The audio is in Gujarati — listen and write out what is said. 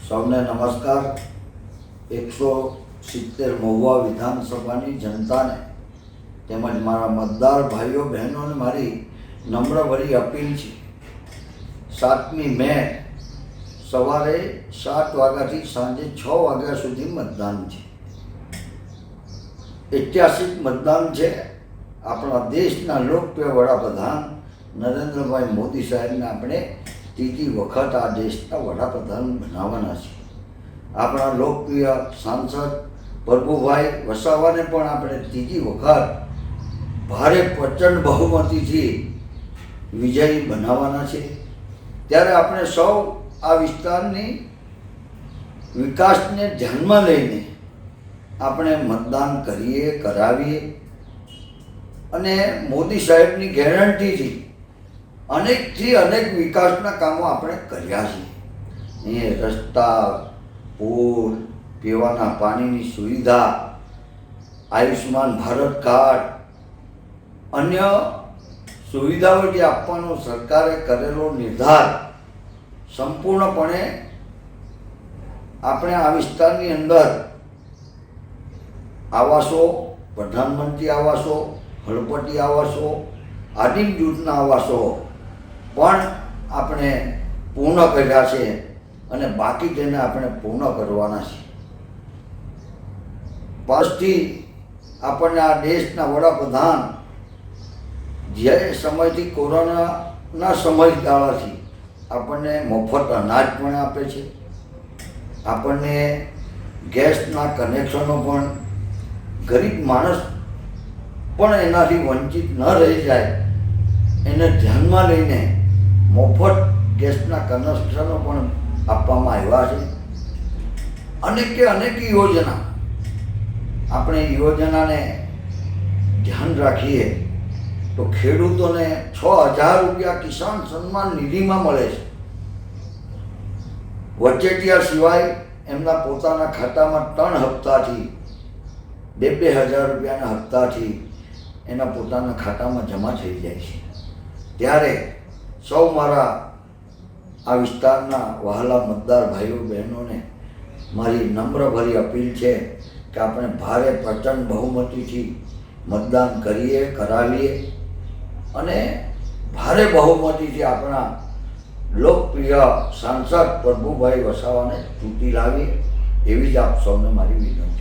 સૌને નમસ્કાર। 170 મહુવા વિધાનસભાની જનતાને તેમજ મારા મતદાર ભાઈઓ બહેનોને મારી નમ્રભરી અપીલ છે। 7મી મે સવારે 7 વાગ્યાથી સાંજે 6 વાગ્યા સુધી મતદાન છે। ઐતિહાસિક મતદાન છે। આપણા દેશના લોકપ્રિય વડાપ્રધાન નરેન્દ્રભાઈ મોદી સાહેબને આપણે ત્રીજી વખત આ દેશના વડાપ્રધાન બનાવવાના છે। આપણા લોકપ્રિય સાંસદ પ્રભુભાઈ વસાવાને પણ આપણે ત્રીજી વખત ભારે પ્રચંડ બહુમતીથી વિજયી બનાવવાના છે। ત્યારે આપણે સૌ આ વિસ્તારની વિકાસને ધ્યાનમાં લઈને આપણે મતદાન કરીએ, કરાવીએ અને મોદી સાહેબની ગેરંટીથી અનેકથી અનેક વિકાસના કામો આપણે કર્યા છે। એ રસ્તા, પુલ, પીવાના પાણીની સુવિધા, આયુષ્માન ભારત કાર્ડ, અન્ય સુવિધાઓ જે આપવાનો સરકારે કરેલો નિર્ધાર સંપૂર્ણપણે આપણે આ વિસ્તારની અંદર આવાસો, પ્રધાનમંત્રી આવાસો, હળપતિ આવાસો, આદિમ જૂથના આવાસો પણ આપણે પૂર્ણ કર્યા છે અને બાકી તેને આપણે પૂર્ણ કરવાના છે। પાછથી આપણને આ દેશના વડાપ્રધાન જે સમયથી કોરોનાના સમયગાળાથી આપણને મફત અનાજ પણ આપે છે, આપણને ગેસના કનેક્શનો પણ ગરીબ માણસ પણ એનાથી વંચિત ન રહી જાય એને ધ્યાનમાં લઈને મફત ગેસના કનેક્શનો પણ આપવામાં આવ્યા છે। અનેકે અનેક યોજના, આપણે યોજનાને ધ્યાન રાખીએ તો ખેડૂતોને 6,000 રૂપિયા કિસાન સન્માન નિધિમાં મળે છે। વચેટિયા સિવાય એમના પોતાના ખાતામાં 3 હપ્તાથી 2,000 રૂપિયાના હપ્તાથી એના પોતાના ખાતામાં જમા થઈ જાય છે। ત્યારે સૌ મારા આ વિસ્તારના વહાલા મતદાર ભાઈઓ બહેનોને મારી નમ્રભરી અપીલ છે કે આપણે ભારે પ્રચંડ બહુમતીથી મતદાન કરીએ, કરાવીએ અને ભારે બહુમતીથી આપણા લોકપ્રિય સાંસદ પ્રભુભાઈ વસાવાને ચૂંટી લાવીએ, એવી જ આપ સૌને મારી વિનંતી।